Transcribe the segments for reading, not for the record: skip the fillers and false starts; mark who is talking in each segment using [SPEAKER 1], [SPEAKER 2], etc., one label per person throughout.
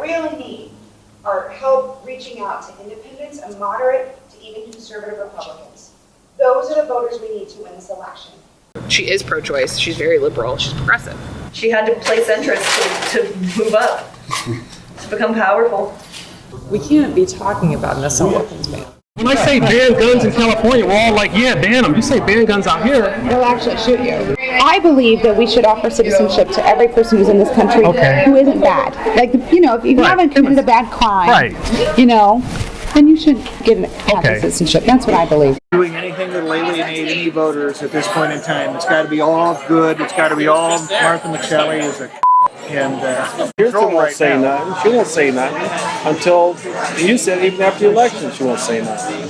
[SPEAKER 1] really need are help reaching out to independents and moderate to even conservative Republicans. Those are the voters we need to win this election.
[SPEAKER 2] She is pro-choice. She's very liberal. She's progressive.
[SPEAKER 3] She had to play centrist to move up, to become powerful.
[SPEAKER 2] We can't be talking about an assault weapons ban.
[SPEAKER 4] When I say ban guns in California, we're all like, yeah, ban them. You say ban guns out here,
[SPEAKER 5] they'll actually shoot you. I believe that we should offer citizenship to every person who's in this country who isn't bad. Like, you know, if you haven't committed a bad crime, you know, then you should get citizenship. That's what I believe.
[SPEAKER 6] Doing anything to alienate any voters at this point in time. It's got to be all good. It's got to be all Martha McSally is a and
[SPEAKER 4] Kyrsten won't say nothing. She won't say nothing until you said even after the election she won't say nothing.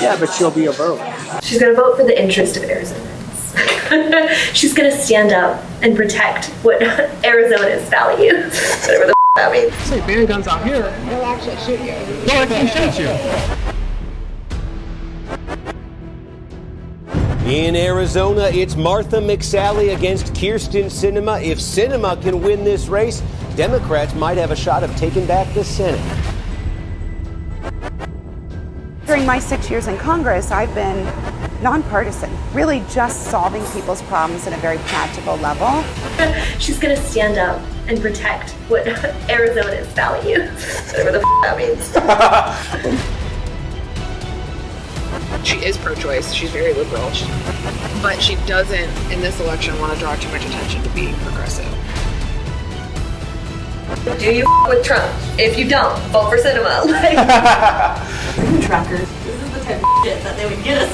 [SPEAKER 6] Yeah, but she'll be a vote.
[SPEAKER 3] She's going to vote for the interest of Arizonans. She's going to stand up and protect what Arizonans value. Whatever the that means.
[SPEAKER 4] Say ban guns out here,
[SPEAKER 5] they'll actually shoot you.
[SPEAKER 4] They'll actually shoot you.
[SPEAKER 7] In Arizona, it's Martha McSally against Kyrsten Sinema. If Sinema can win this race, Democrats might have a shot of taking back the Senate.
[SPEAKER 5] During my 6 years in Congress, I've been nonpartisan, really just solving people's problems at a very practical level.
[SPEAKER 3] She's going to stand up and protect what Arizonans value. Whatever the that means.
[SPEAKER 2] She is pro-choice. She's very liberal. But she doesn't, in this election, want to draw too much attention to being progressive.
[SPEAKER 3] Do you with Trump? If you don't, vote for Sinema. Trackers. This is the type of shit that they would get us.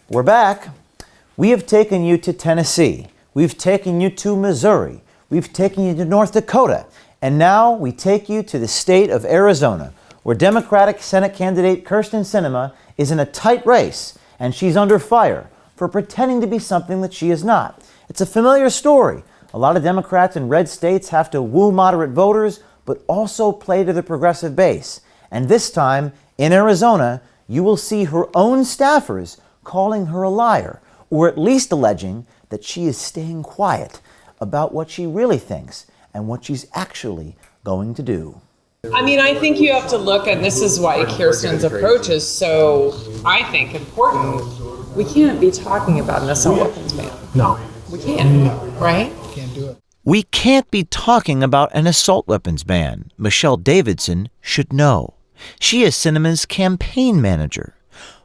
[SPEAKER 8] We're back. We have taken you to Tennessee. We've taken you to Missouri. We've taken you to North Dakota. And now we take you to the state of Arizona, where Democratic Senate candidate Kyrsten Sinema is in a tight race, and she's under fire for pretending to be something that she is not. It's a familiar story. A lot of Democrats in red states have to woo moderate voters, but also play to the progressive base. And this time, in Arizona, you will see her own staffers calling her a liar, or at least alleging that she is staying quiet about what she really thinks and what she's actually going to do.
[SPEAKER 2] I mean, I think you have to look, and this is why Kyrsten's approach is so, I think, important. We can't be talking about an assault weapons ban.
[SPEAKER 4] No.
[SPEAKER 2] We can't, right?
[SPEAKER 6] Can't do it.
[SPEAKER 8] We can't be talking about an assault weapons ban. Michelle Davidson should know. She is Sinema's campaign manager.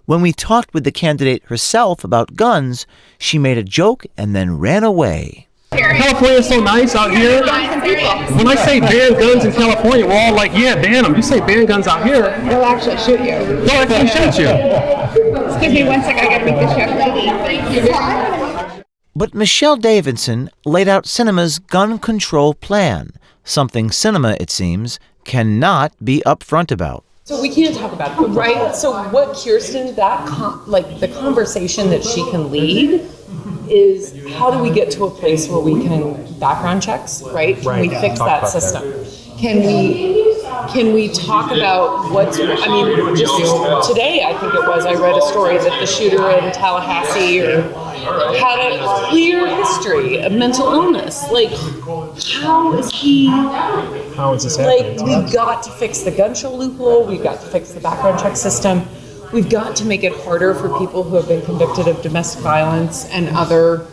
[SPEAKER 8] When we talked with the candidate herself about guns, she made a joke and then ran away.
[SPEAKER 4] California's so nice out here. When I say ban guns in California, we're all like, yeah, ban them. You say ban guns out here,
[SPEAKER 5] they'll actually shoot you.
[SPEAKER 4] They'll actually shoot you.
[SPEAKER 5] Excuse me 1 second, I gotta make this joke.
[SPEAKER 8] But Michelle Davidson laid out Sinema's gun control plan, something Sinema, it seems, cannot be upfront about.
[SPEAKER 2] So we can't talk about it, right? So what Kyrsten, the conversation that she can lead is how do we get to a place where we can background checks, right? Can we fix that system? Can we talk about what's, I mean, just today, I think it was, I read a story that the shooter in Tallahassee had a clear history of mental illness. Like, how is this happening? Like, we've got to fix the gun show loophole. We've got to fix the background check system. We've got to make it harder for people who have been convicted of domestic violence and other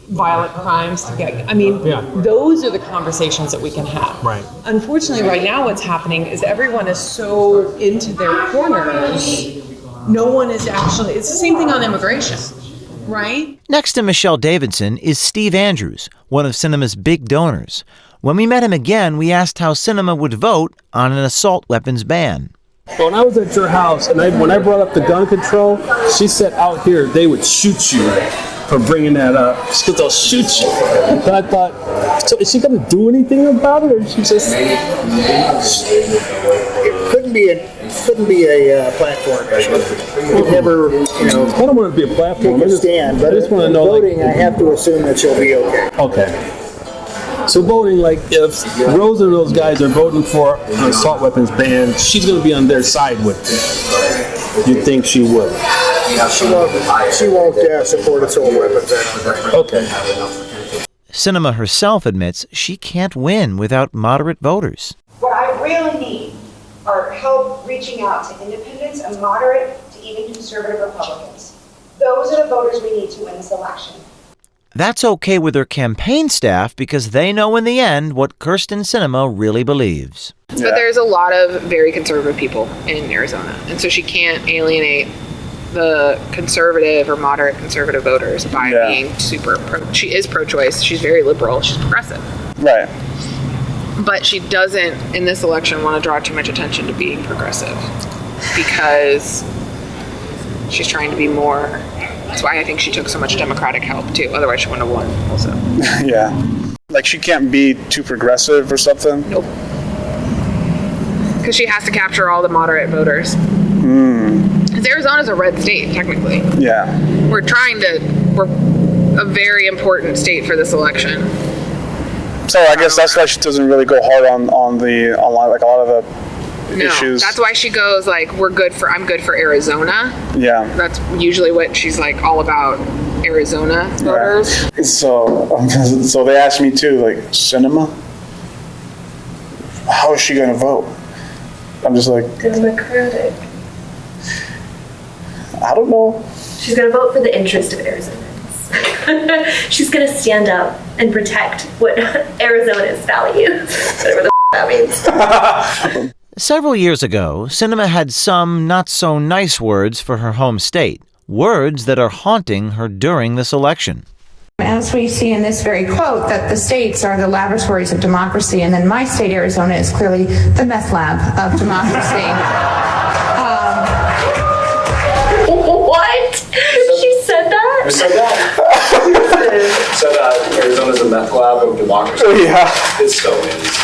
[SPEAKER 2] violent crimes to get, I mean, those are the conversations that we can have.
[SPEAKER 4] Right.
[SPEAKER 2] Unfortunately, right now what's happening is everyone is so into their corners, no one is actually, it's the same thing on immigration, right?
[SPEAKER 8] Next to Michelle Davidson is Steve Andrews, one of Sinema's big donors. When we met him again, we asked how Sinema would vote on an assault weapons ban.
[SPEAKER 4] When I was at your house and when I brought up the gun control, she said out here they would shoot you for bringing that up. Because they'll shoot you. But I thought, so is she going to do anything about it, or is she just?
[SPEAKER 6] It couldn't be a platform issue. It never,
[SPEAKER 4] I don't want it to be a platform.
[SPEAKER 6] Take a stand, but I just want to know. Voting, I have to assume that she'll be okay.
[SPEAKER 4] Okay. So voting, like if Rose and those guys are voting for an assault weapons ban, she's going to be on their side with it. You think she would?
[SPEAKER 6] She won't support assault weapons. I don't think.
[SPEAKER 4] Okay.
[SPEAKER 8] Sinema herself admits she can't win without moderate voters.
[SPEAKER 1] What I really need are help reaching out to independents and moderate to even conservative Republicans. Those are the voters we need to win this election.
[SPEAKER 8] That's okay with her campaign staff because they know in the end what Kyrsten Sinema really believes.
[SPEAKER 2] But there's a lot of very conservative people in Arizona, and so she can't alienate the conservative or moderate conservative voters by being super she is pro-choice, she's very liberal, she's progressive.
[SPEAKER 9] Right.
[SPEAKER 2] But she doesn't, in this election, want to draw too much attention to being progressive because she's trying to be more. That's why I think she took so much Democratic help, too. Otherwise, she wouldn't have won, also.
[SPEAKER 9] Yeah. Like, she can't be too progressive or something?
[SPEAKER 2] Nope. Because she has to capture all the moderate voters. Because Arizona's a red state, technically.
[SPEAKER 9] Yeah.
[SPEAKER 2] We're a very important state for this election.
[SPEAKER 9] So I guess that's why she doesn't really go hard on a lot of the issues.
[SPEAKER 2] That's why she goes like, I'm good for Arizona.
[SPEAKER 9] Yeah.
[SPEAKER 2] That's usually what she's like all about, Arizona voters.
[SPEAKER 9] Right. So they asked me too, like, Sinema? How is she going to vote? I'm just like,
[SPEAKER 3] Democratic.
[SPEAKER 9] I don't know.
[SPEAKER 3] She's going to vote for the interest of Arizonans. She's going to stand up and protect what Arizonans value. Whatever the that means.
[SPEAKER 8] Several years ago, Sinema had some not-so-nice words for her home state, words that are haunting her during this election.
[SPEAKER 5] As we see in this very quote, that the states are the laboratories of democracy, and then my state, Arizona, is clearly the meth lab of democracy.
[SPEAKER 3] What? She said that?
[SPEAKER 10] Who said that? Said Arizona's a meth lab of democracy.
[SPEAKER 9] Yeah.
[SPEAKER 10] It so is.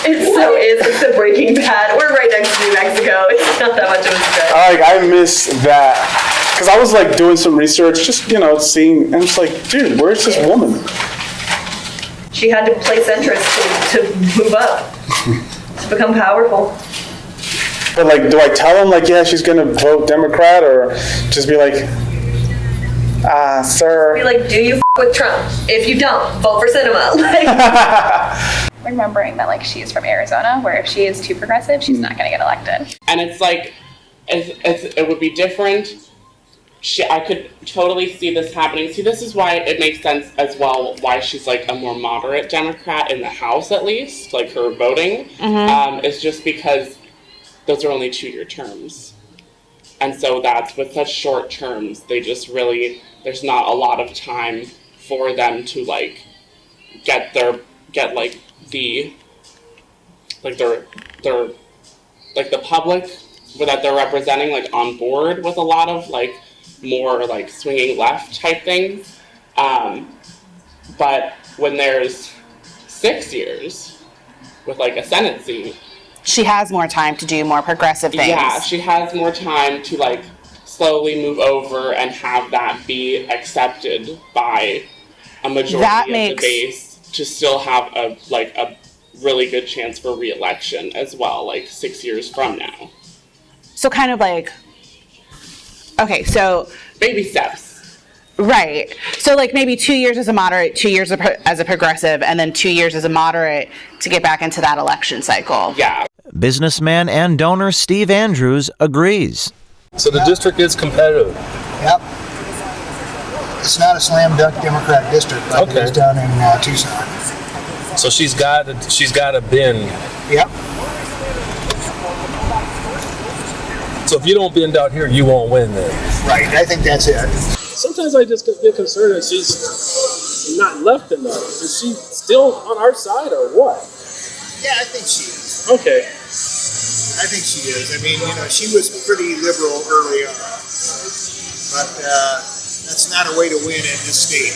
[SPEAKER 3] It so is. It's a Breaking Bad. We're right next to New Mexico. It's not that much of a stretch.
[SPEAKER 9] I miss that. Because I was like doing some research, just, seeing, and it's like, dude, where's this woman?
[SPEAKER 3] She had to play centrist to move up, to become powerful.
[SPEAKER 9] But like, do I tell him like, yeah, she's gonna vote Democrat, or just be like, sir?
[SPEAKER 3] Be like, do you with Trump? If you don't, vote for Sinema.
[SPEAKER 11] Remembering that she is from Arizona, where if she is too progressive, she's not going to get elected.
[SPEAKER 12] And it's like, it would be different. I could totally see this happening. See, this is why it makes sense as well why she's like a more moderate Democrat in the House, at least, like her voting. Is just because those are only 2-year terms. And so that's, with such short terms, they just really, there's not a lot of time for them to get the public that they're representing on board with a lot of more swinging left type things. But when there's 6 years with a Senate seat,
[SPEAKER 13] she has more time to do more progressive things.
[SPEAKER 12] Yeah, she has more time to slowly move over and have that be accepted by a majority of the base to still have a really good chance for re-election as well, 6 years from now.
[SPEAKER 13] So kind of okay, so
[SPEAKER 12] baby steps.
[SPEAKER 13] Right. So maybe 2 years as a moderate, 2 years as a progressive, and then 2 years as a moderate to get back into that election cycle.
[SPEAKER 12] Yeah.
[SPEAKER 8] Businessman and donor Steve Andrews agrees.
[SPEAKER 4] So the district is competitive.
[SPEAKER 14] Yep. It's not a slam dunk Democrat district like it is down in Tucson.
[SPEAKER 4] So she's got a bend.
[SPEAKER 14] Yep.
[SPEAKER 4] So if you don't bend out here, you won't win then.
[SPEAKER 14] Right. I think that's it.
[SPEAKER 4] Sometimes I just get concerned that she's not left enough. Is she still on our side or what?
[SPEAKER 14] Yeah, I think she is.
[SPEAKER 4] Okay.
[SPEAKER 14] I think she is. I mean, she was pretty liberal early on. But that's not a way to win in this state.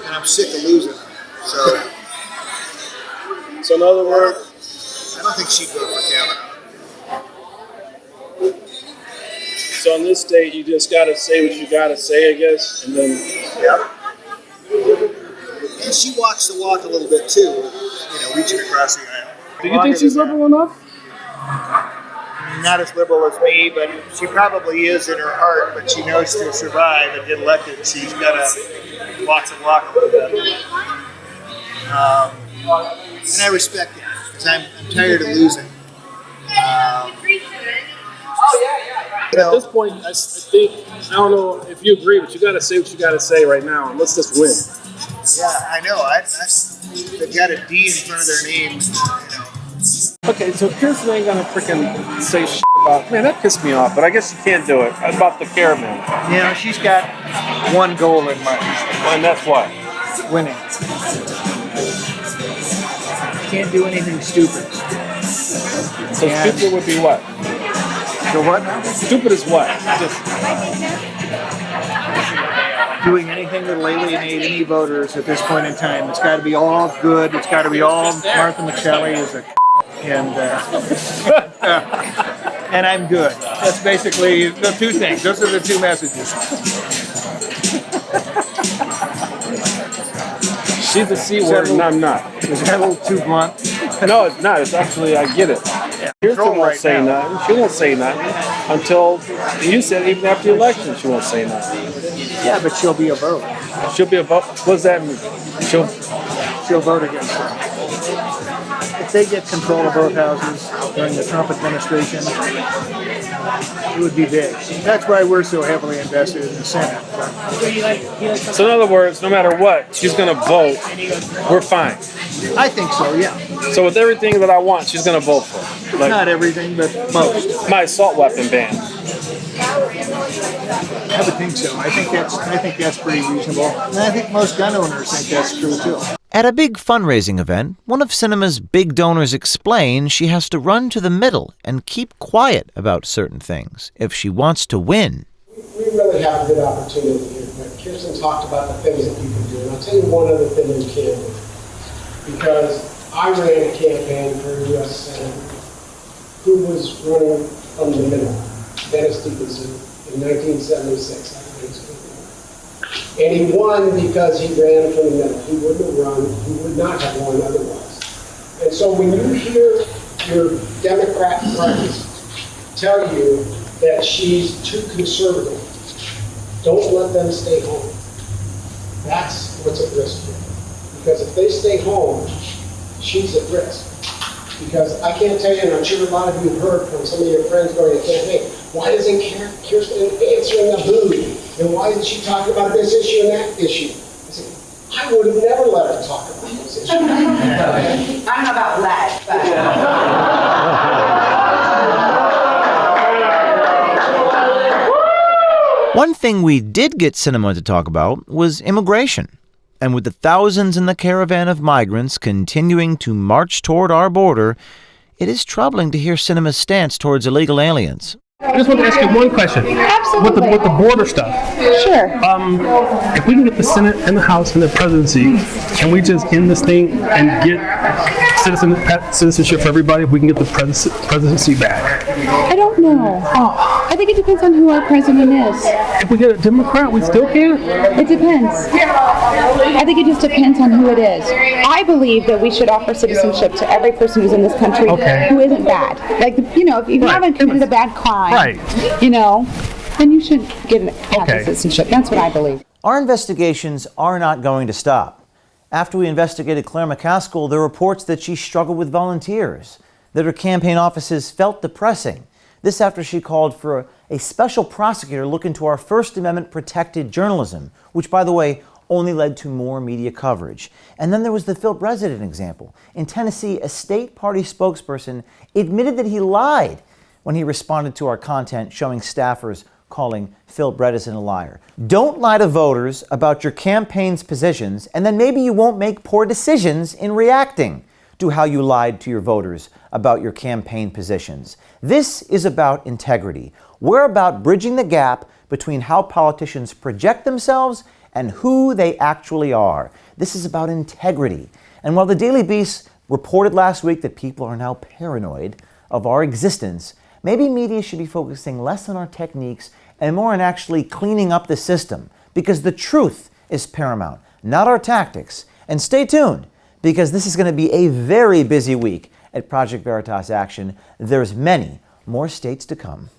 [SPEAKER 14] And I'm sick of losing. So
[SPEAKER 4] in other words,
[SPEAKER 14] I don't think she'd vote for Kavanaugh.
[SPEAKER 4] So in this state, you just got to say what you got to say, I guess, and then...
[SPEAKER 14] Yep. And she walks the walk a little bit, too, reaching across the aisle.
[SPEAKER 4] Do you think she's liberal enough?
[SPEAKER 14] not as liberal as me, but she probably is in her heart, but she knows to survive and get elected, she's got to walk and walk a little bit. And I respect it, because I'm tired of losing.
[SPEAKER 4] At this point, I think, I don't know if you agree, but you got to say what you got to say right now, and let's just win.
[SPEAKER 14] Yeah, I know. They've got a D in front of their name.
[SPEAKER 4] Okay, so Kyrsten ain't gonna freaking say shit about, man, that pissed me off, but I guess you can't do it. About the caravan.
[SPEAKER 14] You know, she's got one goal in mind.
[SPEAKER 4] And that's what?
[SPEAKER 14] Winning. Can't do anything stupid.
[SPEAKER 4] So stupid would be what?
[SPEAKER 14] So what now?
[SPEAKER 4] Stupid is what? Just
[SPEAKER 14] doing anything that'll alienate any voters at this point in time. It's got to be all good. It's got to be all Martha McSally is a and I'm good. That's basically the two things. Those are the two messages.
[SPEAKER 4] She's a C word and I'm not.
[SPEAKER 14] Is that a little too blunt?
[SPEAKER 4] No, it's not. It's actually, I get it. Kyrsten won't say nothing. She won't say nothing until, you said even after the election she won't say nothing.
[SPEAKER 14] Yeah, but she'll be a vote.
[SPEAKER 4] She'll be a vote? What does that mean?
[SPEAKER 14] She'll vote against her. If they get control of both houses during the Trump administration, it would be big. That's why we're so heavily invested in the Senate.
[SPEAKER 4] So in other words, no matter what, she's going to vote. We're fine.
[SPEAKER 14] I think so, yeah.
[SPEAKER 4] So with everything that I want, she's going to vote for. Like,
[SPEAKER 14] not everything, but most.
[SPEAKER 4] My assault weapon ban.
[SPEAKER 14] I would think so. I think that's pretty reasonable. And I think most gun owners think that's true too.
[SPEAKER 8] At a big fundraising event, one of Sinema's big donors explained she has to run to the middle and keep quiet about certain things if she wants to win.
[SPEAKER 15] We really have a good opportunity here. Kyrsten talked about the things that you can do. And I'll tell you one other thing you can do. Because I ran a campaign for US Senate who was running from the middle, Dennis Dickinson, in 1976. And he won because he ran from the middle. He wouldn't have run, he would not have won otherwise. And so when you hear your Democrat friends tell you that she's too conservative, don't let them stay home. That's what's at risk here. Because if they stay home, she's at risk. Because I can't tell you, and I'm sure a lot of you have heard from some of your friends during the campaign, why isn't Kyrsten answering the who? And why isn't she talking about this issue and that issue? I said, I would have never let her talk about this issue.
[SPEAKER 1] I don't know about that,
[SPEAKER 8] but... One thing we did get Sinema to talk about was immigration. And with the thousands in the caravan of migrants continuing to march toward our border, it is troubling to hear Sinema's stance towards illegal aliens.
[SPEAKER 4] I just want to ask you one question.
[SPEAKER 5] Absolutely.
[SPEAKER 4] With the border stuff.
[SPEAKER 5] Sure.
[SPEAKER 4] If we can get the Senate and the House and the presidency, can we just end this thing and get citizenship for everybody if we can get the presidency back?
[SPEAKER 5] I don't know. I think it depends on who our president is.
[SPEAKER 4] If we get a Democrat, we still can?
[SPEAKER 5] It depends. I think it just depends on who it is. I believe that we should offer citizenship to every person who's in this country who isn't bad. Like, you know, if you haven't committed a bad crime, you know, then you should have citizenship. That's what I believe.
[SPEAKER 8] Our investigations are not going to stop. After we investigated Claire McCaskill, there were reports that she struggled with volunteers, that her campaign offices felt depressing. This after she called for a special prosecutor to look into our First Amendment protected journalism, which, by the way, only led to more media coverage. And then there was the Philip resident example. In Tennessee, a state party spokesperson admitted that he lied when he responded to our content showing staffers calling Phil Bredesen a liar. Don't lie to voters about your campaign's positions, and then maybe you won't make poor decisions in reacting to how you lied to your voters about your campaign positions. This is about integrity. We're about bridging the gap between how politicians project themselves and who they actually are. This is about integrity. And while the Daily Beast reported last week that people are now paranoid of our existence, maybe media should be focusing less on our techniques and more on actually cleaning up the system, because the truth is paramount, not our tactics. And stay tuned, because this is going to be a very busy week at Project Veritas Action. There's many More states to come.